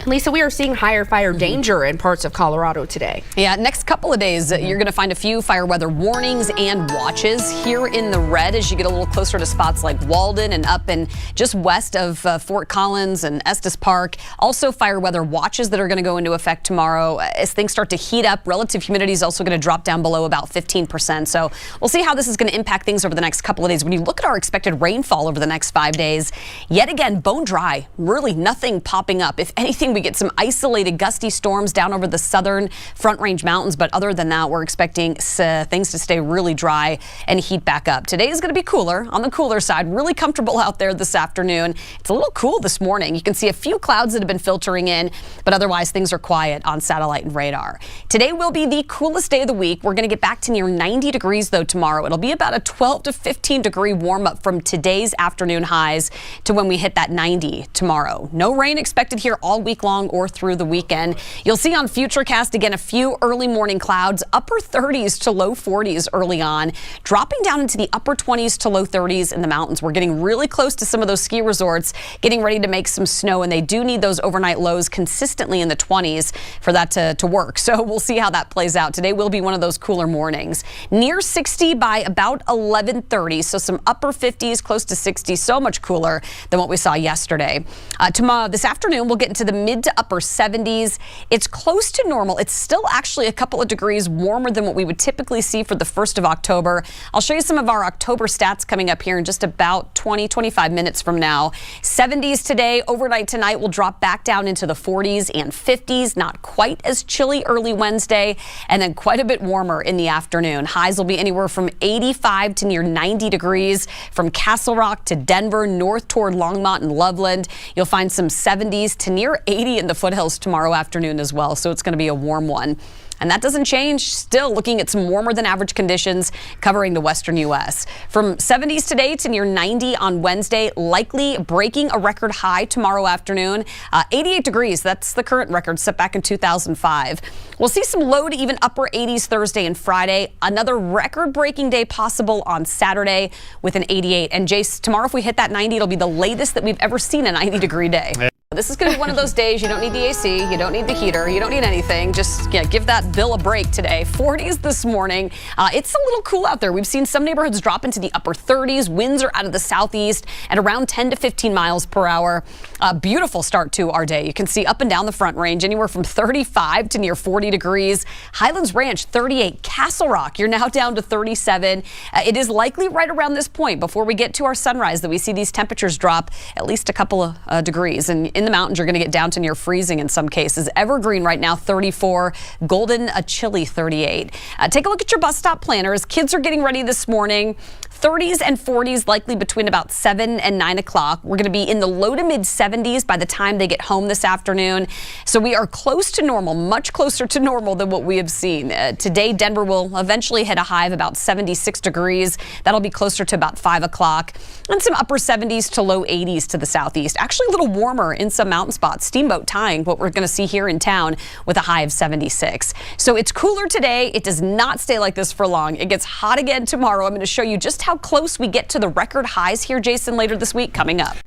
Lisa, we are seeing higher fire danger in parts of Colorado today. Yeah, next couple of days, you're going to find a few fire weather warnings and watches here in the red as you get a little closer to spots like Walden and up and just west of Fort Collins and Estes Park. Also fire weather watches that are going to go into effect tomorrow as things start to heat up. Relative humidity is also going to drop down below about 15%. So we'll see how this is going to impact things over the next couple of days. When you look at our expected rainfall over the next 5 days, yet again, bone dry, really nothing popping up. If anything, we get some isolated gusty storms down over the southern Front Range mountains, but other than that, we're expecting things to stay really dry and heat back up. Today is going to be cooler, on the cooler side, really comfortable out there this afternoon. It's a little cool this morning. You can see a few clouds that have been filtering in, but otherwise things are quiet on satellite and radar. Today will be the coolest day of the week. We're going to get back to near 90 degrees though tomorrow. It'll be about a 12 to 15 degree warm up from today's afternoon highs to when we hit that 90 tomorrow. No rain expected here all week long or through the weekend. You'll see on Futurecast again a few early morning clouds, upper 30s to low 40s early on, dropping down into the upper 20s to low 30s in the mountains. We're getting really close to some of those ski resorts, getting ready to make some snow, and they do need those overnight lows consistently in the 20s for that to work. So we'll see how that plays out. Today will be one of those cooler mornings. Near 60 by about 11:30, so some upper 50s, close to 60, so much cooler than what we saw yesterday. Tomorrow, this afternoon, we'll get into the mid to upper 70s. It's close to normal. It's still actually a couple of degrees warmer than what we would typically see for the 1st of October. I'll show you some of our October stats coming up here in just about 20-25 minutes from now. 70s today, overnight tonight will drop back down into the 40s and 50s. Not quite as chilly early Wednesday, and then quite a bit warmer in the afternoon. Highs will be anywhere from 85 to near 90 degrees from Castle Rock to Denver, north toward Longmont and Loveland. You'll find some 70s to near 80 in the foothills tomorrow afternoon as well, so it's going to be a warm one. And that doesn't change. Still looking at some warmer than average conditions covering the western U.S. From 70s today to near 90 on Wednesday, likely breaking a record high tomorrow afternoon. 88 degrees, that's the current record set back in 2005. We'll see some low to even upper 80s Thursday and Friday. Another record-breaking day possible on Saturday with an 88. And Jace, tomorrow if we hit that 90, it'll be the latest that we've ever seen a 90-degree day. This is going to be one of those days you don't need the AC, you don't need the heater, you don't need anything. Just give that bill a break today. 40s this morning. It's a little cool out there. We've seen some neighborhoods drop into the upper 30s. Winds are out of the southeast at around 10 to 15 miles per hour. Beautiful start to our day. You can see up and down the Front Range anywhere from 35 to near 40 degrees. Highlands Ranch 38. Castle Rock, you're now down to 37. It is likely right around this point before we get to our sunrise that we see these temperatures drop at least a couple of degrees. And in the mountains, you're going to get down to near freezing in some cases. Evergreen right now, 34. Golden, a chilly 38. Take a look at your bus stop planners. Kids are getting ready this morning. 30s and 40s likely between about 7 and 9 o'clock. We're going to be in the low to mid 70s by the time they get home this afternoon. So we are close to normal, much closer to normal than what we have seen. Today, Denver will eventually hit a high of about 76 degrees. That'll be closer to about 5 o'clock. And some upper 70s to low 80s to the southeast. Actually a little warmer in some mountain spots. Steamboat tying what we're going to see here in town with a high of 76. So it's cooler today. It does not stay like this for long. It gets hot again tomorrow. I'm going to show you just how close we get to the record highs here, Jason, later this week coming up.